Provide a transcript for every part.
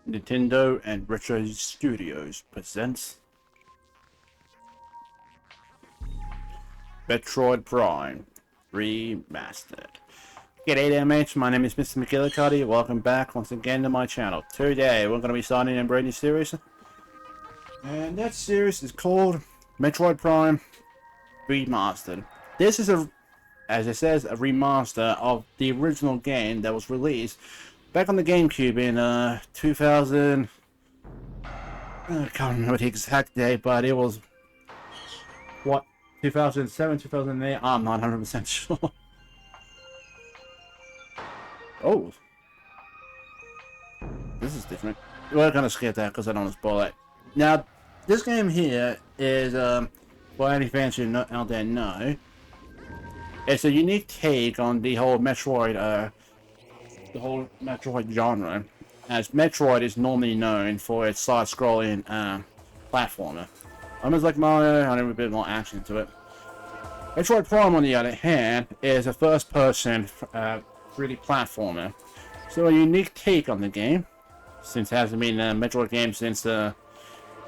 Nintendo and Retro Studios presents Metroid Prime Remastered. G'day there mates, my name is Mr. Magilla-cutti. Welcome back once again to my channel. Today we're going to be starting a brand new series. And that series is called Metroid Prime Remastered. This is as it says, a remaster of the original game that was released back on the GameCube in 2000. I can't remember the exact date, but it was what, 2007, 2008. I'm not 100% sure. Oh, this is different. We're gonna skip that because I don't want to spoil it. Now, this game here is for any fans who out there know, it's a unique take on the whole Metroid genre, as Metroid is normally known for its side-scrolling platformer. Almost like Mario, and a bit more action to it. Metroid Prime, on the other hand, is a first-person 3D platformer. So a unique take on the game, since it hasn't been a Metroid game since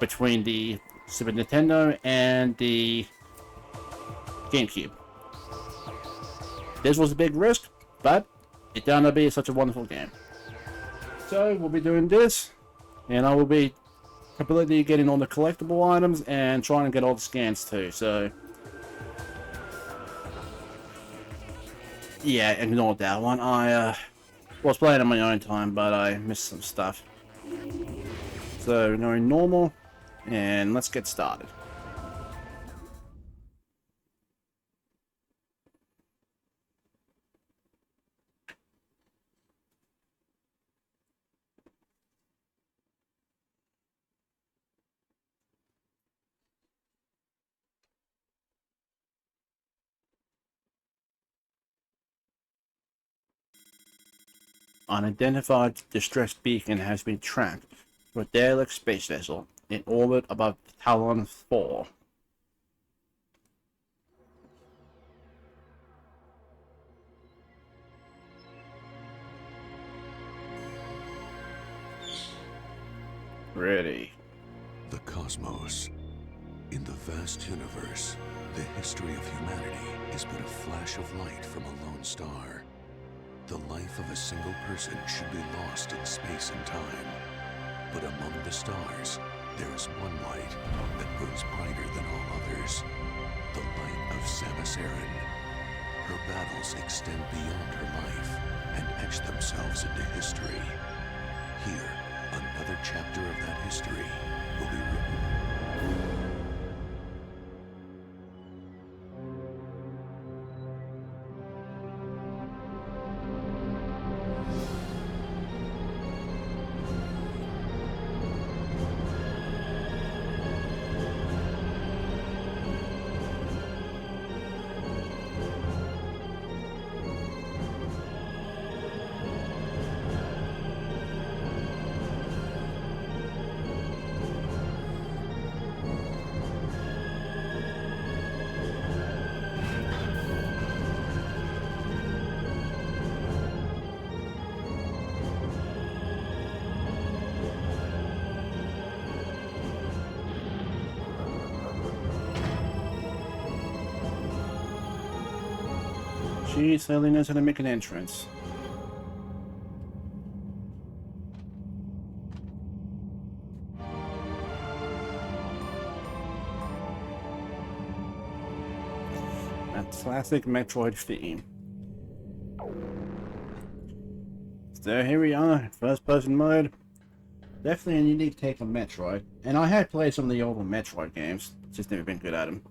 between the Super Nintendo and the GameCube. This was a big risk, but it turned out to be such a wonderful game. So we'll be doing this, and I will be completely getting all the collectible items and trying to get all the scans too. So yeah, ignore that one. I was playing on my own time, but I missed some stuff. So we're going normal, and let's get started. Unidentified distress beacon has been tracked to a derelict space vessel in orbit above Talon 4. Ready. The cosmos. In the vast universe, the history of humanity is but a flash of light from a lone star. The life of a single person should be lost in space and time. But among the stars, there is one light that burns brighter than all others. The light of Samus Aran. Her battles extend beyond her life and etch themselves into history. Here, another chapter of that history will be written. She's sailing into to make an entrance. A classic Metroid theme. So here we are, first person mode. Definitely a unique take on Metroid. And I had played some of the older Metroid games, just never been good at them.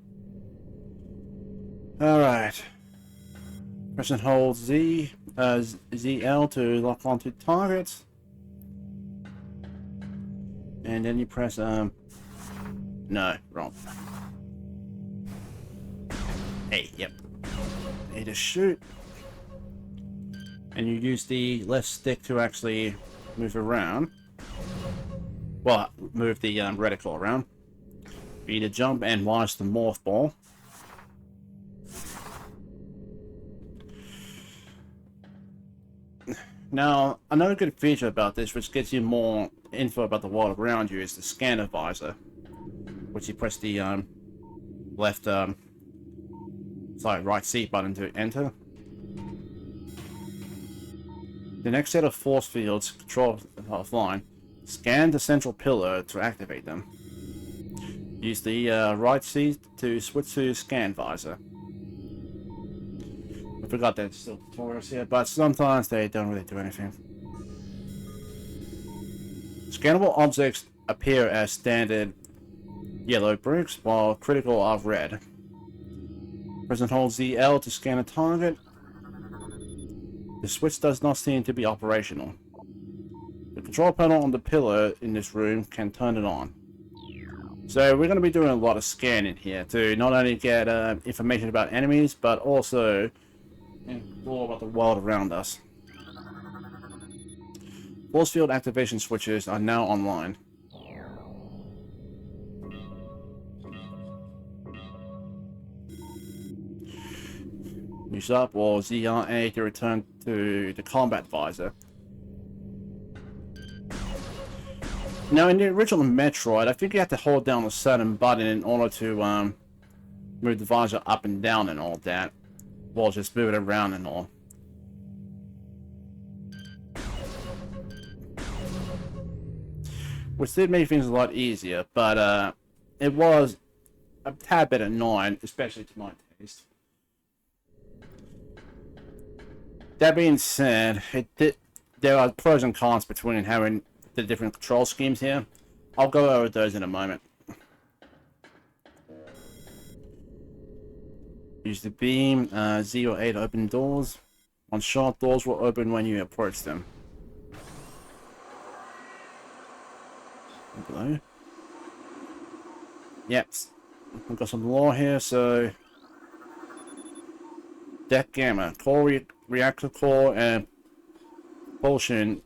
Alright. Press and hold ZL to lock onto targets. And then you press, no, wrong. Hey, yep. A to shoot. And you use the left stick to actually move around. Well, move the reticle around. B to jump and watch the morph ball. Now, another good feature about this, which gives you more info about the world around you, is the scanner visor, which you press the left, right C button to enter. The next set of force fields controlled offline. Scan the central pillar to activate them. Use the right C to switch to scan visor. I forgot there's still tutorials here, but sometimes they don't really do anything. Scannable objects appear as standard yellow bricks, while critical are red. Press and hold ZL to scan a target. The switch does not seem to be operational. The control panel on the pillar in this room can turn it on. So we're going to be doing a lot of scanning here to not only get information about enemies, but also more about the world around us. Force field activation switches are now online. Use up or ZRA to return to the combat visor. Now, in the original Metroid, I think you have to hold down a certain button in order to move the visor up and down and all that, while just move it around and all. Which did make things a lot easier, but it was a tad bit annoying, especially to my taste. That being said, there are pros and cons between having the different control schemes here. I'll go over those in a moment. Use the beam, Z or A to open doors. On shot, doors will open when you approach them. Below. Yep, we've got some lore here, so... Deck Gamma, core reactor core, and propulsion.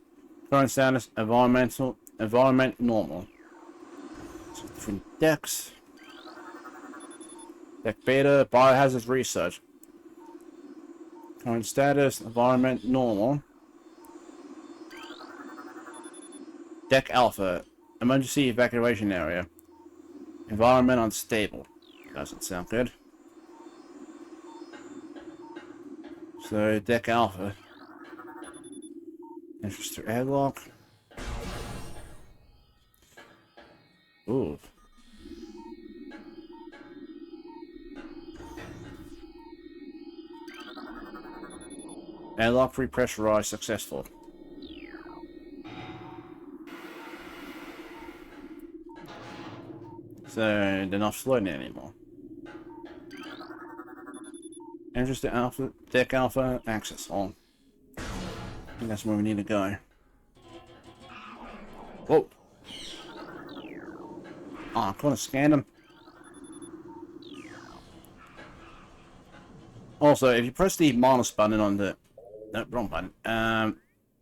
Current status, environment normal. So different decks. Deck Beta, biohazard research. Current status, environment normal. Deck Alpha, emergency evacuation area. Environment unstable. Doesn't sound good. So, Deck Alpha. Entrance to airlock. Ooh. Airlock repressurized successful. So they're not floating anymore. Entrance to Alpha, Deck Alpha, access on. I think that's where we need to go. Whoa! Oh, I couldn't scan them. Also, if you press the minus button on the... No, wrong button.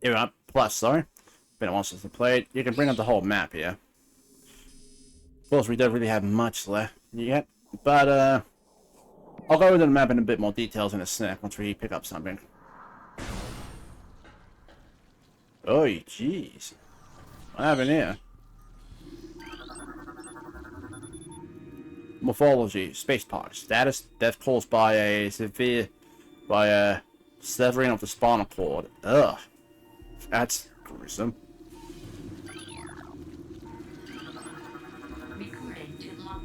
Here we are, plus, sorry. Been a while since I played. You can bring up the whole map here. Of course, we don't really have much left yet, but I'll go over the map in a bit more details in a sec once we pick up something. Oh, jeez. What happened here? Morphology, space pod. Status, death caused by a severing of the spinal cord. Ugh. That's gruesome.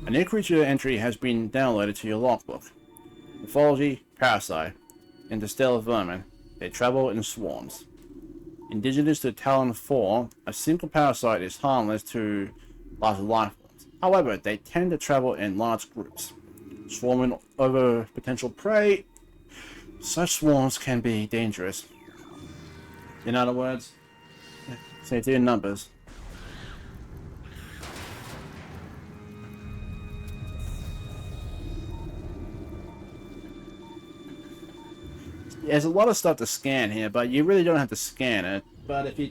A new creature entry has been downloaded to your logbook. Morphology, parasite. Interstellar vermin. They travel in swarms. Indigenous to Talon 4, a single parasite is harmless to larger life forms. However, they tend to travel in large groups, swarming over potential prey. Such swarms can be dangerous. In other words, say it's in numbers. There's a lot of stuff to scan here, but you really don't have to scan it. But if you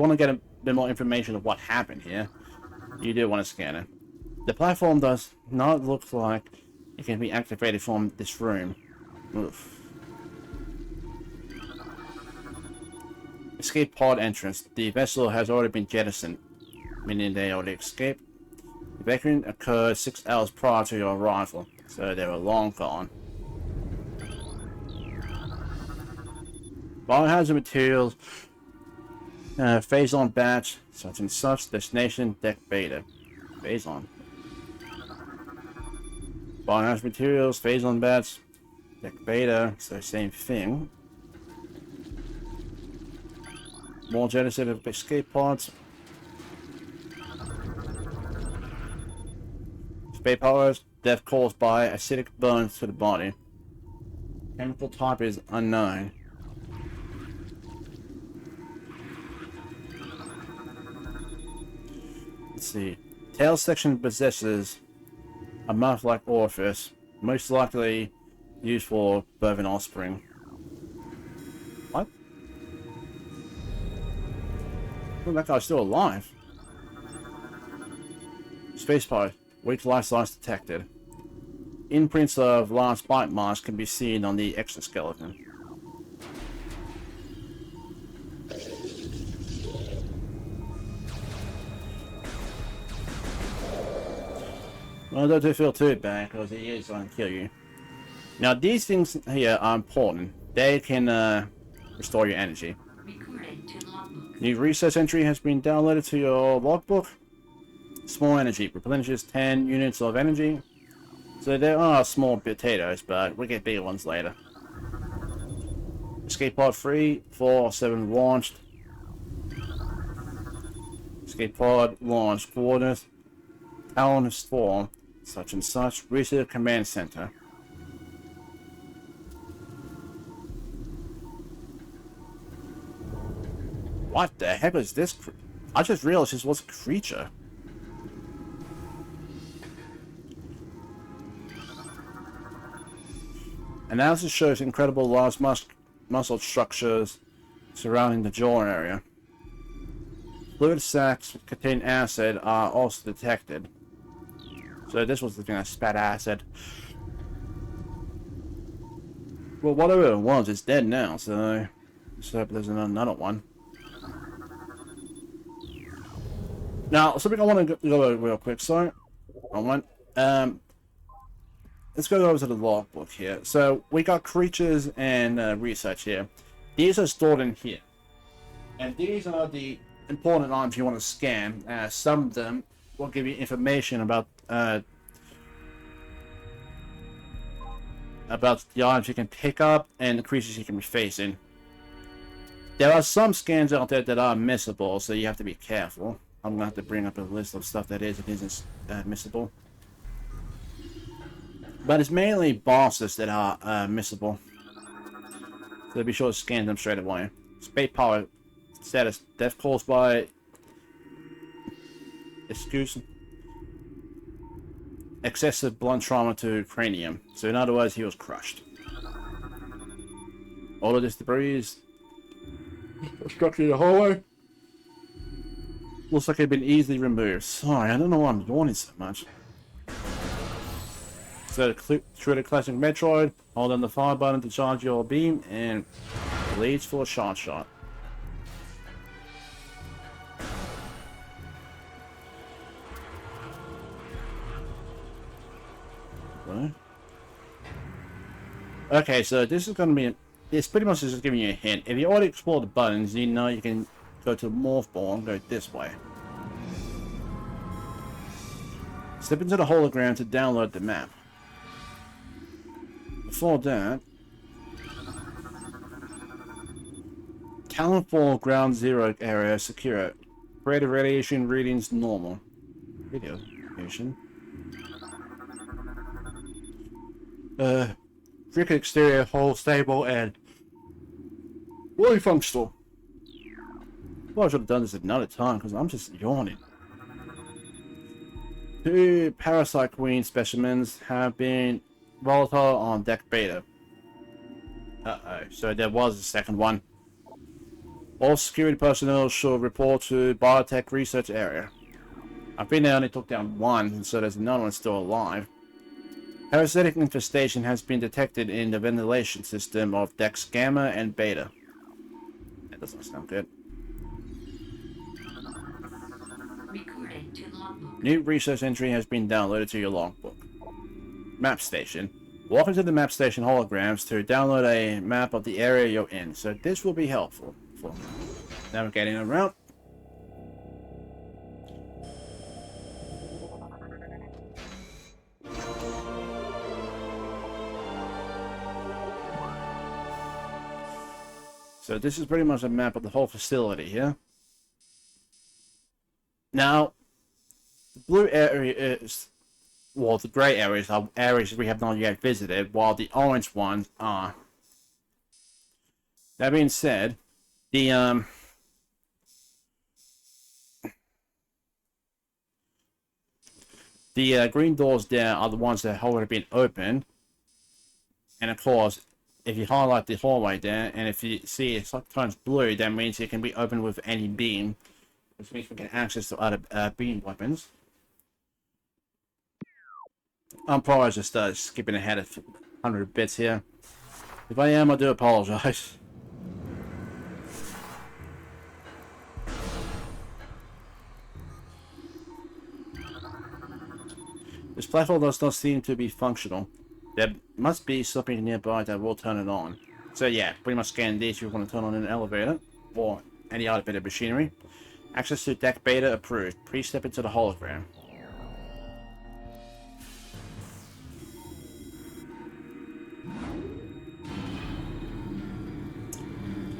want to get a bit more information of what happened here, you do want to scan it. The platform does not look like it can be activated from this room. Oof. Escape pod entrance. The vessel has already been jettisoned, meaning they already escaped. Evacuation occurred 6 hours prior to your arrival, so they were long gone. Biohazard materials, phase on batch, such and such, destination, deck beta. Phase on. Biohazard materials, phase on batch, deck beta, so same thing. More jettison of escape pods. Escape powers, death caused by acidic burns to the body. Chemical type is unknown. Let's see. Tail section possesses a mouth-like orifice, most likely used for birthing offspring. What? Well, that guy's still alive. Space pod. Weak life signs detected. Imprints of large bite marks can be seen on the exoskeleton. Well, don't feel too bad, because he is going to kill you. Now, these things here are important. They can restore your energy. New research entry has been downloaded to your logbook. Small energy replenishes 10 units of energy. So there are small potatoes, but we get bigger ones later. Escape pod 3, 4, 7 launched. Escape pod launched. Coordinates. Talon Storm, such and such. Research Command Center. What the heck is this? I just realized this was a creature. Analysis shows incredible large muscle structures surrounding the jaw area. Fluid sacs containing acid are also detected. So this was the thing that spat acid. Well, whatever it was, it's dead now, so let's hope there's another one. Now, something I want to go over real quick, so let's go over to the logbook here. So we got creatures and research here. These are stored in here, and these are the important items you want to scan. Some of them will give you information about the items you can pick up and the creatures you can be facing. There are some scans out there that are missable, so you have to be careful. I'm gonna have to bring up a list of stuff that is and isn't missable. But it's mainly bosses that are missable. So be sure to scan them straight away. Space power status: death caused by excessive blunt trauma to cranium. So in other words, he was crushed. All of this debris is obstructing the hallway. Looks like it's been easily removed. Sorry, I don't know why I'm yawning so much. So through the classic Metroid, hold down the fire button to charge your beam and leads for a shot. Okay, so this is going to be... It's pretty much just giving you a hint. If you already explored the buttons, you know you can go to Morph Ball and go this way. Step into the hologram to download the map. Before that... Talonfall Ground Zero area secure. Rate of radiation readings normal. Video radiation. Cricket exterior hull stable and fully functional. Well, I should have done this another time because I'm just yawning. 2 parasite queen specimens have been volatile on deck beta. So there was a second one. All security personnel should report to biotech research area. I think they only took down one, so there's another one still alive. Parasitic infestation has been detected in the ventilation system of decks Gamma and Beta. That doesn't sound good. New research entry has been downloaded to your logbook. Map station. Walk into the map station holograms to download a map of the area you're in, so this will be helpful for navigating around. So this is pretty much a map of the whole facility here. Now, the blue area is, well, the grey areas are areas we have not yet visited, while the orange ones are. That being said, the green doors there are the ones that have already been opened, and of course, if you highlight the hallway there, and if you see it turns blue, that means it can be opened with any beam, which means we can access to other beam weapons. I'm probably just skipping ahead of 100 bits here. If I am, I do apologize. This platform does not seem to be functional. There must be something nearby that will turn it on. So yeah, pretty much scan these if you want to turn on an elevator, or any other bit of machinery. Access to deck beta approved. Please step into the hologram.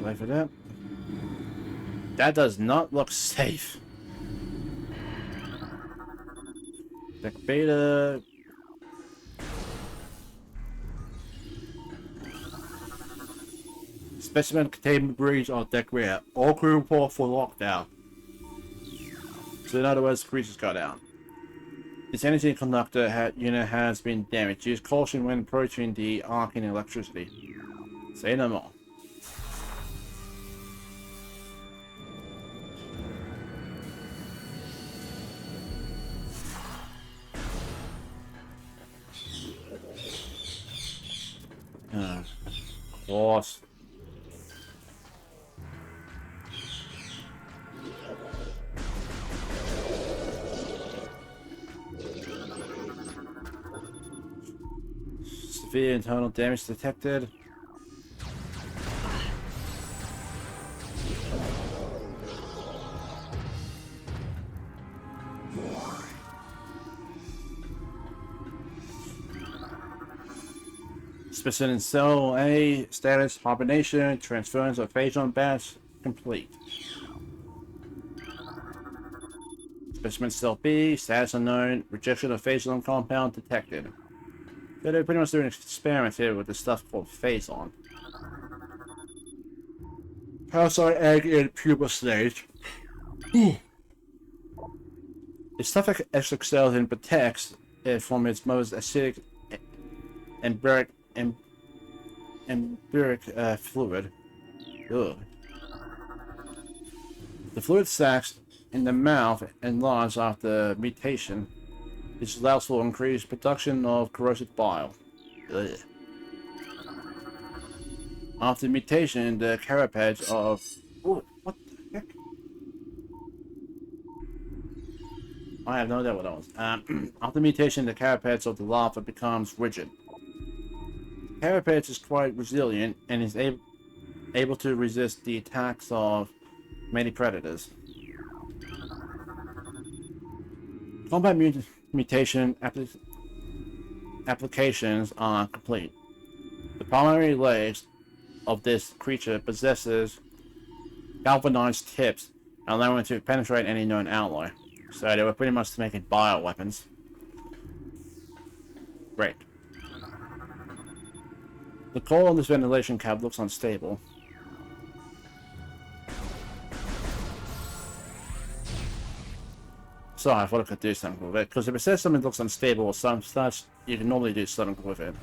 Wait for that. That does not look safe. Deck beta. Specimen containment breach on deck rear. All crew report for lockdown. So in other words, the creatures got out. This energy conductor unit has been damaged. Use caution when approaching the arc in electricity. Say no more. Of course. Severe internal damage detected. Specimen cell A status hibernation, transference of phason batch complete. Specimen cell B status unknown, rejection of phason compound detected. So they're pretty much doing experiments here with this stuff called phason. Parasite egg in pupa stage. The stuff exoskeleton protects it from its most acidic and empiric fluid. Ugh. The fluid sacs in the mouth enlarge after mutation. This allows for increased production of corrosive bile. Ugh. After mutation, the carapace of... Ooh, what the heck? I have no idea what that was. After mutation, the carapace of the larva becomes rigid. Carapace is quite resilient and is able to resist the attacks of many predators. Combat mutation applications are complete. The primary legs of this creature possesses galvanized tips, allowing it to penetrate any known alloy. So they were pretty much making bioweapons. Great. The core on this ventilation cap looks unstable. Sorry, I thought I could do something with it, because if it says something looks unstable or some such, you can normally do something with it.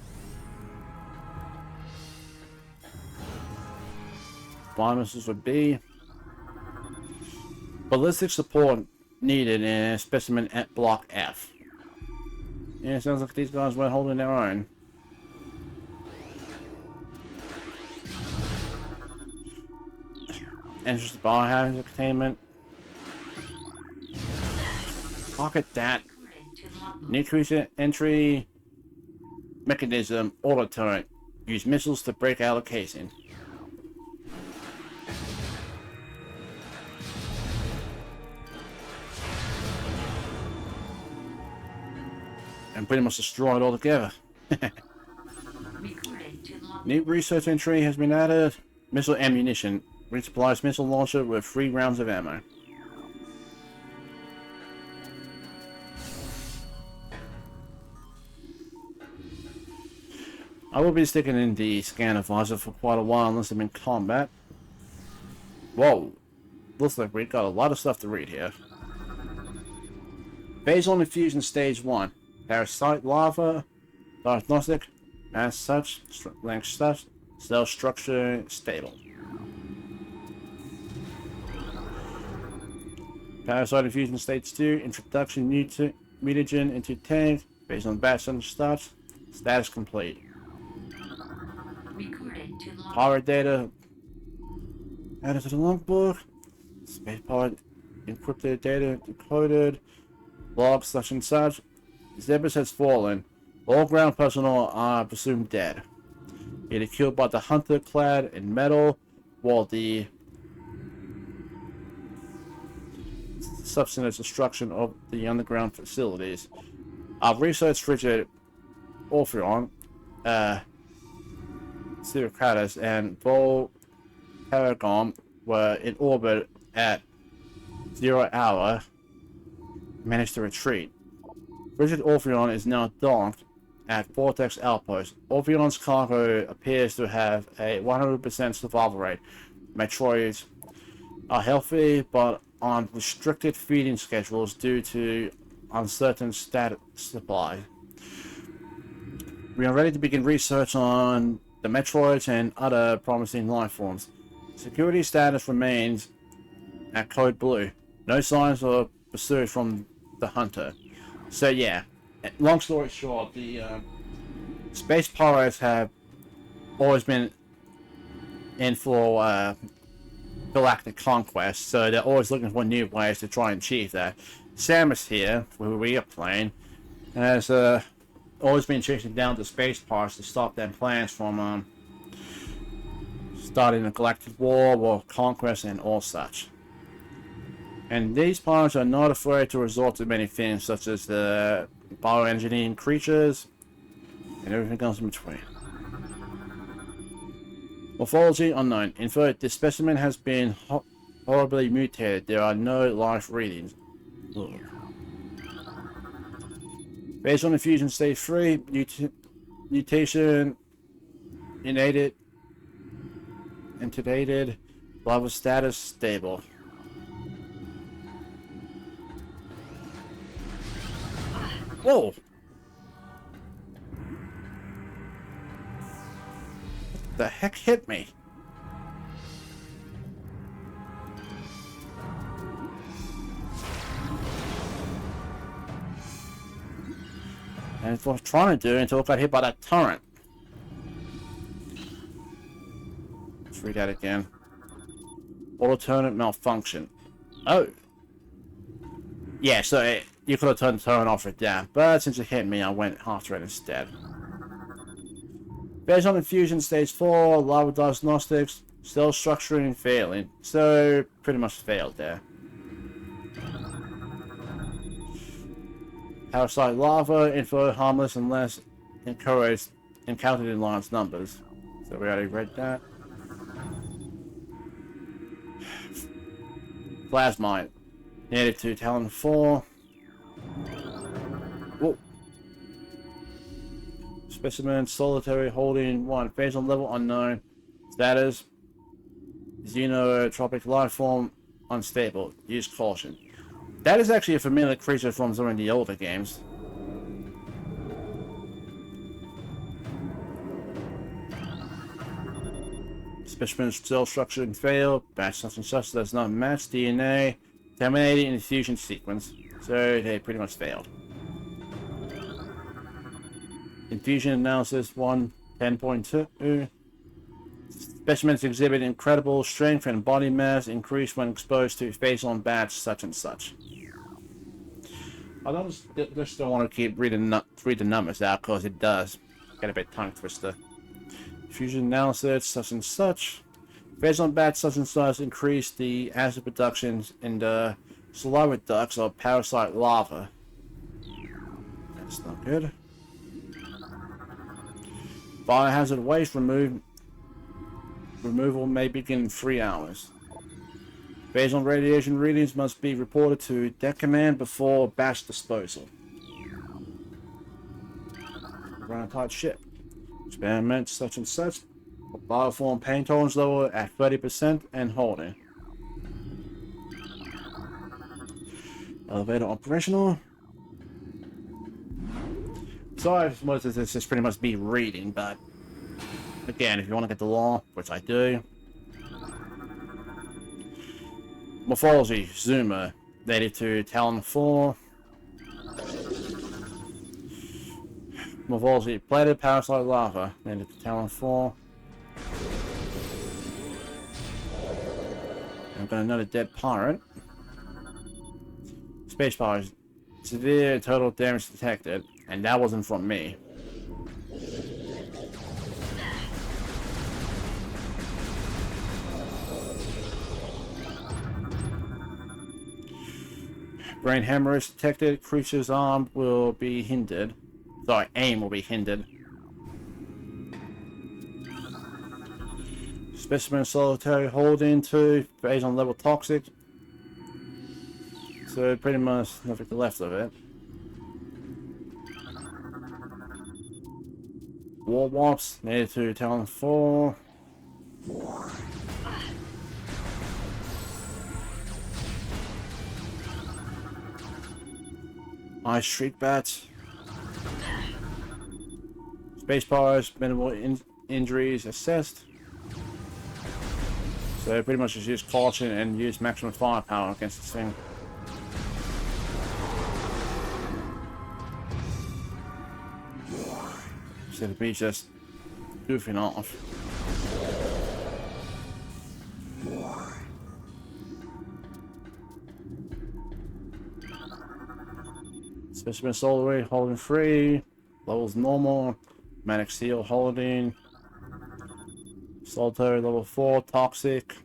Bonuses would be ballistic support needed in specimen at block F. Yeah, it sounds like these guys weren't holding their own. Entrance to biohazard containment. Pocket that. New creature entry mechanism auto turret. Use missiles to break out of casing. And pretty much destroy it altogether. New research entry has been added. Missile ammunition. Resupplies missile launcher with 3 rounds of ammo. I will be sticking in the scanner visor for quite a while unless I'm in combat. Whoa. Looks like we've got a lot of stuff to read here. Phase on infusion stage 1. Parasite lava. Diagnostic. As such. Length stuff. Cell structure stable. Parasite infusion stage 2. Introduction mutagen into tank. Based on batch and starts. Status complete. Power data added to the logbook. Spaceport encrypted data decoded. Log such and such. Zebus has fallen. All ground personnel are presumed dead. Either killed by the hunter clad in metal, while the substantive destruction of the underground facilities. Our research frigate Orpheon, Syracratus and Vol Paragon were in orbit at 0 hour, managed to retreat. Frigate Orpheon is now docked at Vortex Outpost. Orpheon's cargo appears to have a 100% survival rate. Metroids are healthy, but on restricted feeding schedules due to uncertain status supply. We are ready to begin research on the Metroids and other promising life forms. Security status remains at Code Blue. No signs of pursuit from the hunter. So yeah, long story short, the space pirates have always been in for galactic conquest, so they're always looking for new ways to try and achieve that. Samus here, who we are playing, has always been chasing down the space pirates to stop their plans from starting a galactic war or conquest and all such. And these pirates are not afraid to resort to many things, such as the bioengineering creatures and everything else in between. Morphology unknown. Info: this specimen has been horribly mutated. There are no life readings. Ugh. Based on infusion stage 3, mutation intubated, lava status stable. Whoa! What the heck hit me? And it's what I was trying to do until I got hit by that turret. Let's read that again. Auto-turret malfunction. Oh. Yeah, so you could have turned the turret off with that, but since it hit me, I went half-thread instead. Based on infusion stage 4, lava diagnostics, cell structuring failing. So, pretty much failed there. Parasite lava, info harmless unless encountered in large numbers. So we already read that. Plasmite. Native to Talon 4. Whoa. Specimen solitary holding 1. Phase on level unknown. Status xenotropic life form unstable. Use caution. That is actually a familiar creature from some of the older games. Specimen cell structure and failed. Batch such and such does not match DNA. Terminated in the fusion sequence. So they pretty much failed. Infusion analysis 1.10.2. Specimens exhibit incredible strength and body mass increase when exposed to phase-on batch such and such. I don't just don't want to keep read the numbers out because it does get a bit tongue twister. Fusion analysis, such and such. Based on bad such and such, increase the acid productions in the saliva ducts of parasite lava. That's not good. Biohazard waste removal may begin in 3 hours. Based on radiation readings must be reported to Deck Command before batch disposal. Run a tight ship. Experiment such and such. Bioform pain tolerance level at 30% and holding. Elevator operational. Sorry, most of this is pretty much me reading, but again, if you want to get the law, which I do. Morphology, Zoomer, native to Talon 4. Morphology, plated parasite lava, native to Talon 4. I've got another dead pirate. Space pirates, severe total damage detected, and that wasn't from me. Brain hemorrhage detected. Creature's arm will be hindered. Sorry, aim will be hindered. Specimen solitary holding 2 based on level toxic. So pretty much nothing left of it. War Warps, native to Talon 4. Ice Street Bats. Space Pirates, minimal injuries assessed. So pretty much just use caution and use maximum firepower against this thing. Instead of me just goofing off. Specimen solar ray holding 3. Levels normal. Manic seal holding. Solitary level 4 toxic.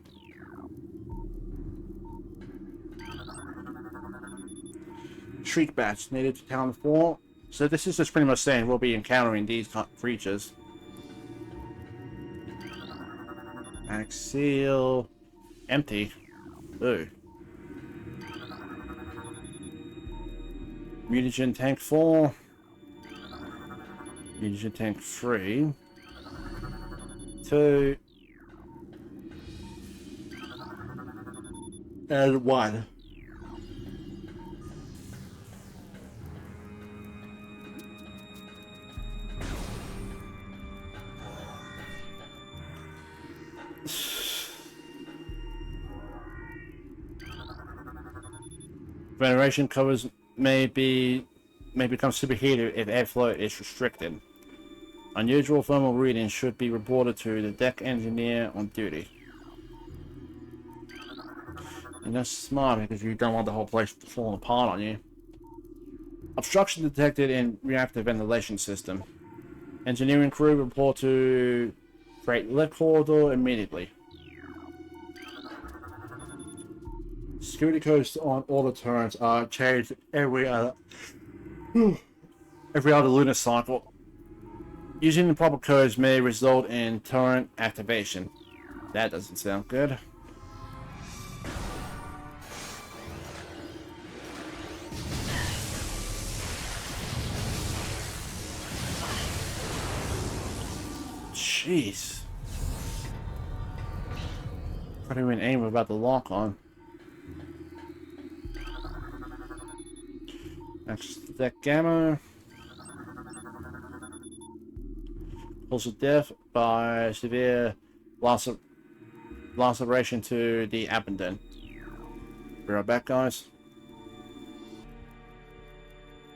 Shriek bats native to Town 4. So this is just pretty much saying we'll be encountering these creatures. Manic seal. Empty. Ooh. Mutagen tank 4. Mutagen tank 3. 2. And 1. Veneration covers may become superheated if airflow is restricted. Unusual thermal readings should be reported to the deck engineer on duty. And that's smart because you don't want the whole place to fall apart on you. Obstruction detected in reactor ventilation system. Engineering crew report to freight lift corridor immediately. Security codes on all the turrets are changed every other lunar cycle. Using the proper codes may result in turret activation. That doesn't sound good. Jeez. Couldn't even aim about the lock on. Next, deck gamma. Cause of death by severe laceration to the abdomen. Be right back, guys.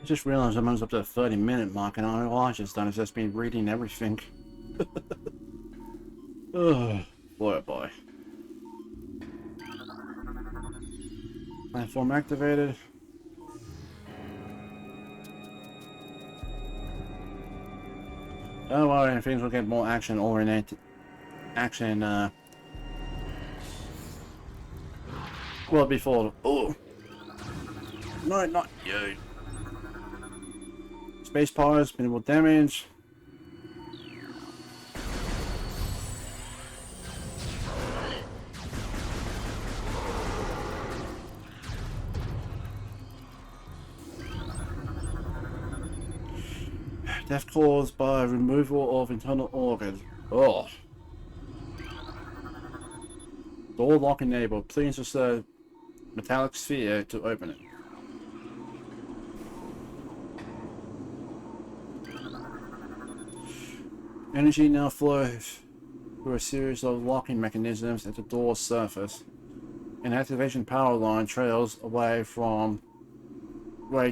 I just realized I'm almost up to the 30-minute mark, and all I've just done is just been reading everything. Oh, boy, oh boy. Platform activated. Don't worry, things will get more action oriented. Action, well, before. Oh! No, not you. Space powers, minimal damage. Death caused by removal of internal organs. Oh. Door lock enabled. Please use the metallic sphere to open it. Energy now flows through a series of locking mechanisms at the door's surface. An activation power line trails away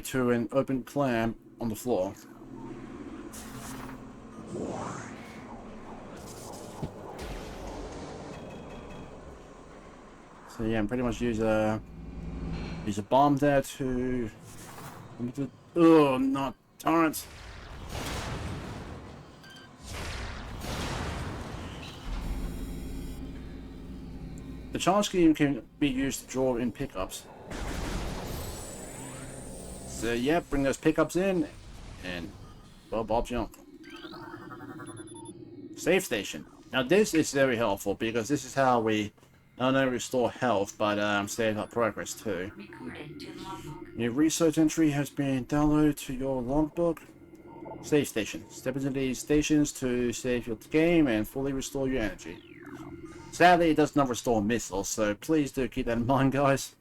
to an open clamp on the floor. So yeah, pretty much use a bomb there to oh, not turrets. The charge scheme can be used to draw in pickups. So yeah, bring those pickups in, and well, Bob's your uncle. Save station. Now this is very helpful because this is how we not only restore health, but save our progress too. Your research entry has been downloaded to your logbook. Save station. Step into these stations to save your game and fully restore your energy. Sadly, it does not restore missiles, so please do keep that in mind, guys.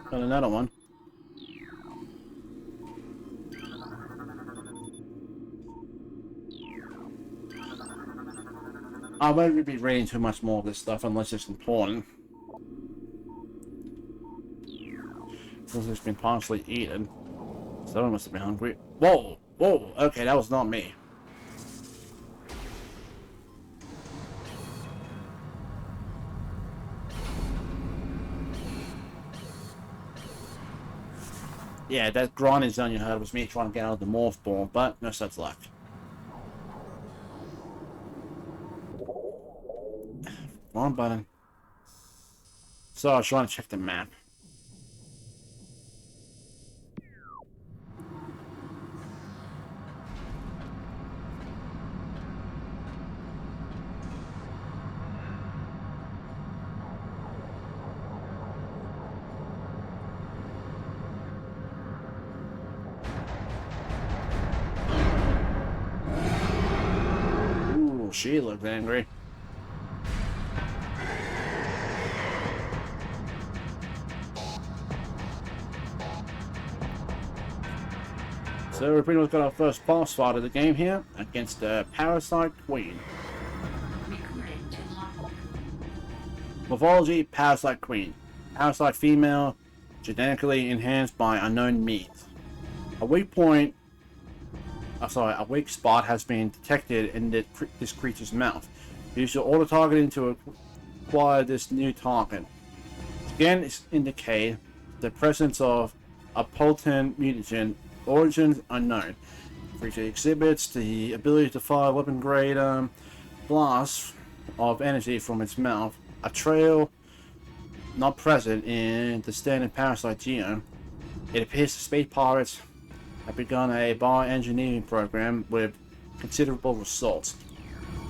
Got another one. I won't be reading too much more of this stuff unless it's important. Because it's been partially eaten. Someone must have been hungry. Whoa! Whoa! Okay, that was not me. Yeah, that grinding sound you heard was me trying to get out of the morph ball, but no such luck. Wrong button. So I was trying to check the map. Ooh, she looked angry. So we pretty much got our first boss fight of the game here against the Parasite Queen. Morphology: Parasite Queen. Parasite female, genetically enhanced by unknown means. A weak spot has been detected in this creature's mouth. Use your auto targeting to acquire this new target. Scans indicate the presence of a potent mutagen. Origins unknown. Creature exhibits the ability to fire weapon-grade blasts of energy from its mouth. A trail not present in the standard Parasite genome. It appears the space pirates have begun a bioengineering program with considerable results.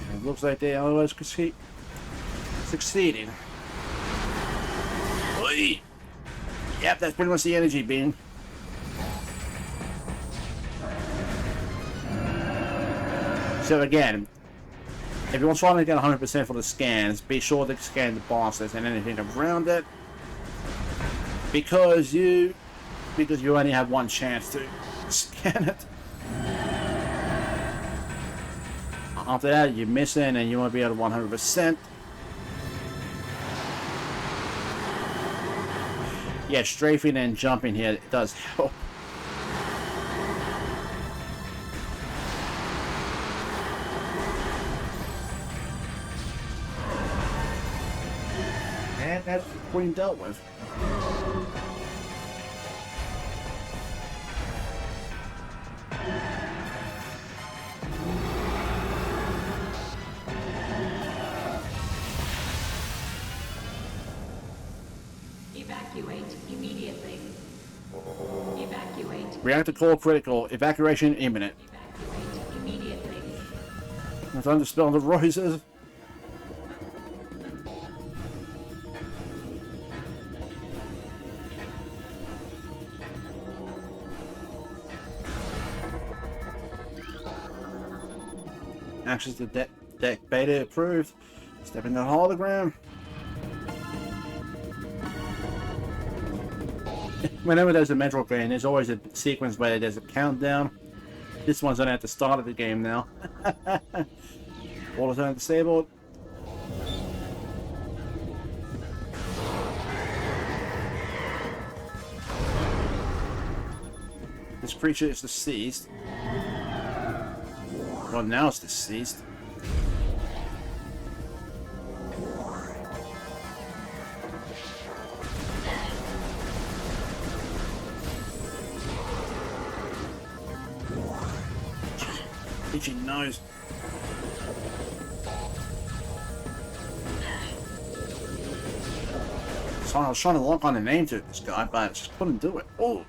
And it looks like they always succeeding. Oi! Yep, that's pretty much the energy beam. So again, if you're trying to get 100% for the scans, be sure to scan the bosses and anything around it, because you only have one chance to scan it. After that, you're missing and you won't be able to 100%. Yeah, strafing and jumping here does help. And that's being dealt with. Evacuate immediately. Evacuate. Reactor core critical. Evacuation imminent. Evacuate immediately. Let's underspell the roses. Access to deck beta approved. Step in the hologram. Whenever there's a Metroid game, there's always a sequence where there's a countdown. This one's only at the start of the game now. Auto turn disabled. This creature is deceased. Well, now it's deceased. Itchy nose. So I was trying to lock on a name to this guy, but I just couldn't do it. Oh!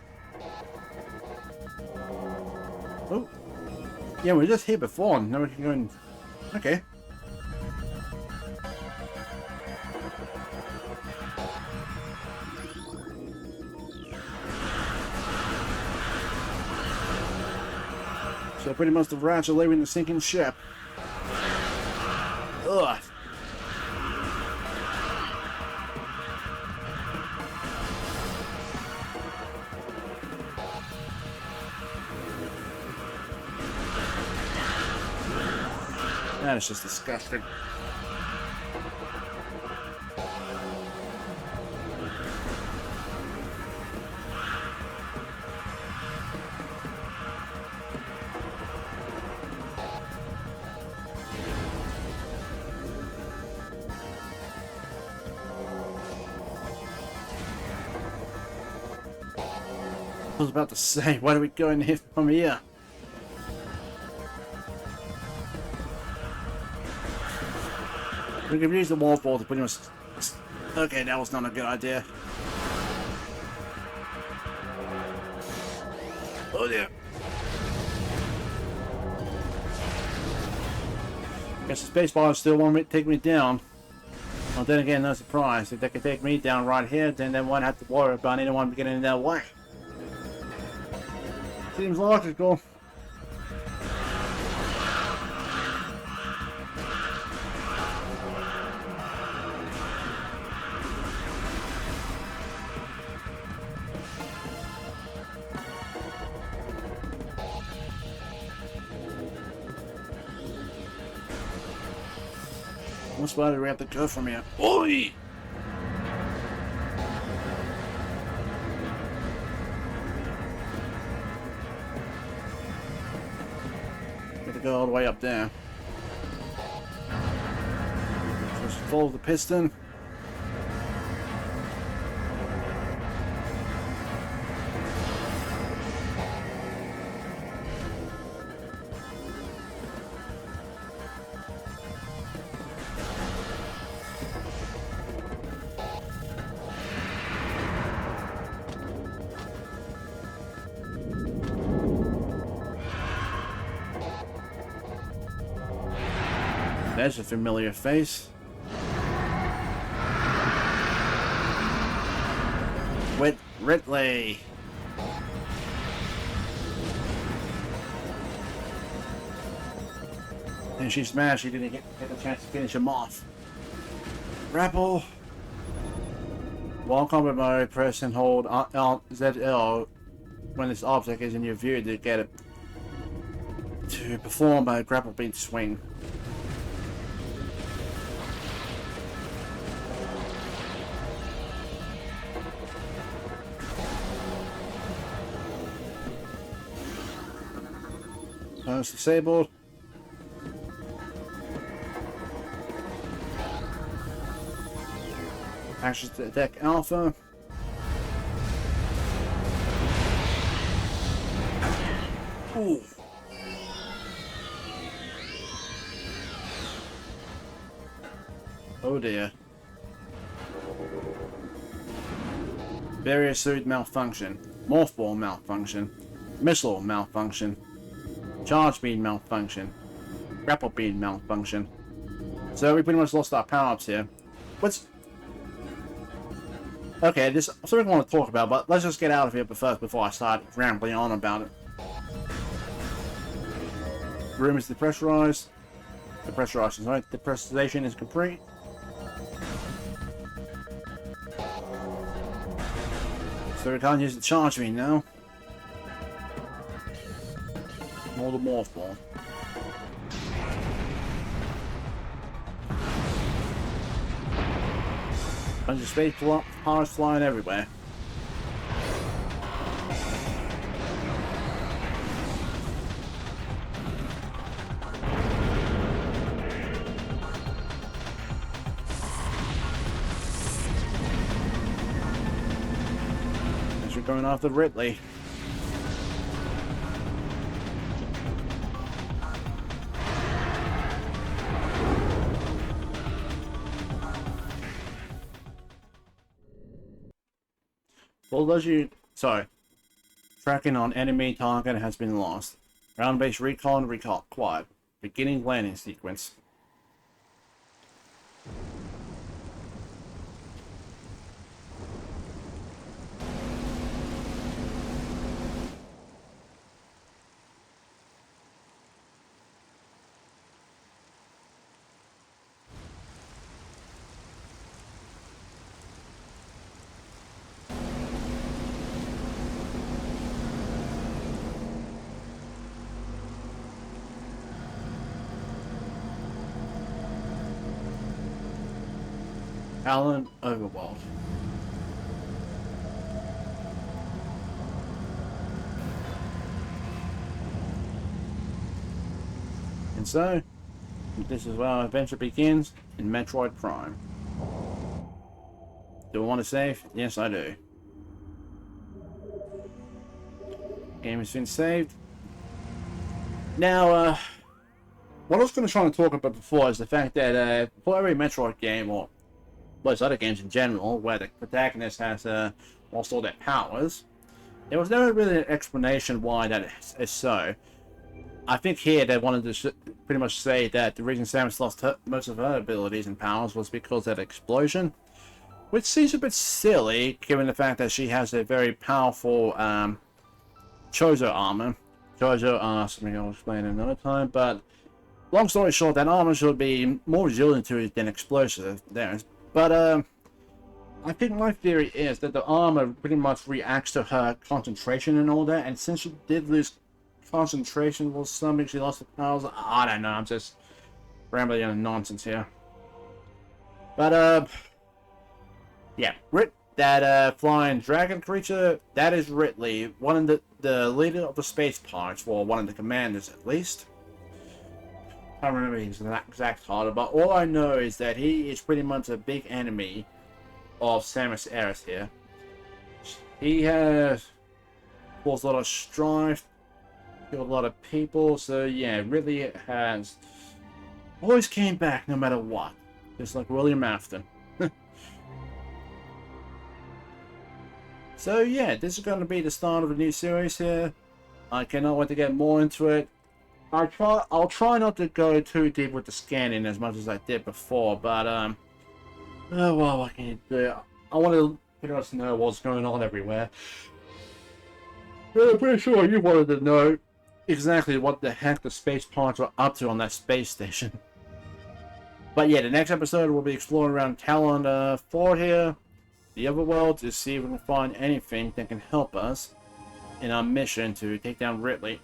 Oh! Yeah, we were just here before, and now we can go and... Okay. So pretty much the rats are leaving the sinking ship. Ugh. That is just disgusting. I was about to say, why do we go in here from here? We can use the wall ball to pretty much... Okay, that was not a good idea. Oh dear. Guess the spacebar still won't take me down. Well, then again, no surprise. If they could take me down right here, then they won't have to worry about anyone getting in their way. Seems logical. Which way do we have to go from here? Oi! Go all the way up there. Just follow the piston. There's a familiar face. With Ridley. And she's mad she didn't get a chance to finish him off. Grapple. While combat mode, press and hold ZL when this object is in your view to get it to perform a grapple beat swing. It's disabled. Access to deck alpha. Ooh. Oh dear. Various suit malfunction. Morph ball malfunction. Missile malfunction. Charge beam malfunction. Grapple beam malfunction. So we pretty much lost our power-ups here. What's... Okay, this is something I want to talk about, but let's just get out of here first before I start rambling on about it. Room is depressurized. Depressurization, sorry. Depressurization is complete. So we can't use the charge beam now. More the morph ball. Bunch of space cars flying everywhere. As we're going after Ridley. Well, sorry. Tracking on enemy target has been lost. Ground-based recon required. Beginning landing sequence. Alan Overworld. And so, this is where our adventure begins in Metroid Prime. Do I want to save? Yes, I do. Game has been saved. Now, what I was going to try and talk about before is the fact that for every Metroid game, or most other games in general, where the protagonist has lost all their powers, there was never really an explanation why that is so. I think here they wanted to pretty much say that the reason Samus lost most of her abilities and powers was because of that explosion, which seems a bit silly given the fact that she has a very powerful Chozo armor. Chozo, something I'll explain another time, but long story short, that armor should be more resilient to it than explosive there. But I think my theory is that the armor pretty much reacts to her concentration and all that, and since she did lose concentration, well, something she lost the powers. I don't know, I'm just rambling on nonsense here. But yeah, that flying dragon creature, that is Ridley, one of the leader of the space pirates, or one of the commanders at least. I don't remember his exact title, but all I know is that he is pretty much a big enemy of Samus Aran here. He has caused a lot of strife, killed a lot of people, so yeah, really has always came back no matter what. Just like William Afton. So yeah, this is going to be the start of a new series here. I cannot wait to get more into it. I'll try not to go too deep with the scanning as much as I did before, but oh well, what can you do? I want to pretty much know what's going on everywhere. I'm pretty sure you wanted to know exactly what the heck the space pirates were up to on that space station. But yeah, the next episode we'll be exploring around Talon Fort here, the other world, to see if we can find anything that can help us in our mission to take down Ridley.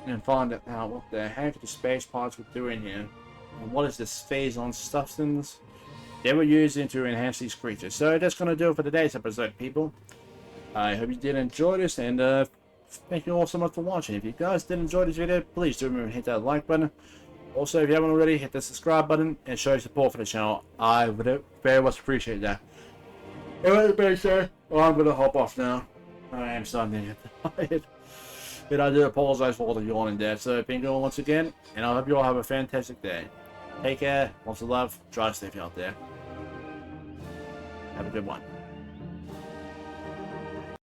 And find out what the heck the space pirates were doing here. And what is this phase-on substance they were using to enhance these creatures. So that's going to do it for today's episode, people. I hope you did enjoy this, and thank you all so much for watching. If you guys did enjoy this video, please do remember to hit that like button. Also, if you haven't already, hit the subscribe button and show your support for the channel. I would very much appreciate that. Anyway, being said, well, I'm going to hop off now. I am starting to get tired. And I do apologize for all the yawning there. So, thank you all once again, and I hope you all have a fantastic day. Take care, lots of love, try to stay out there. Have a good one.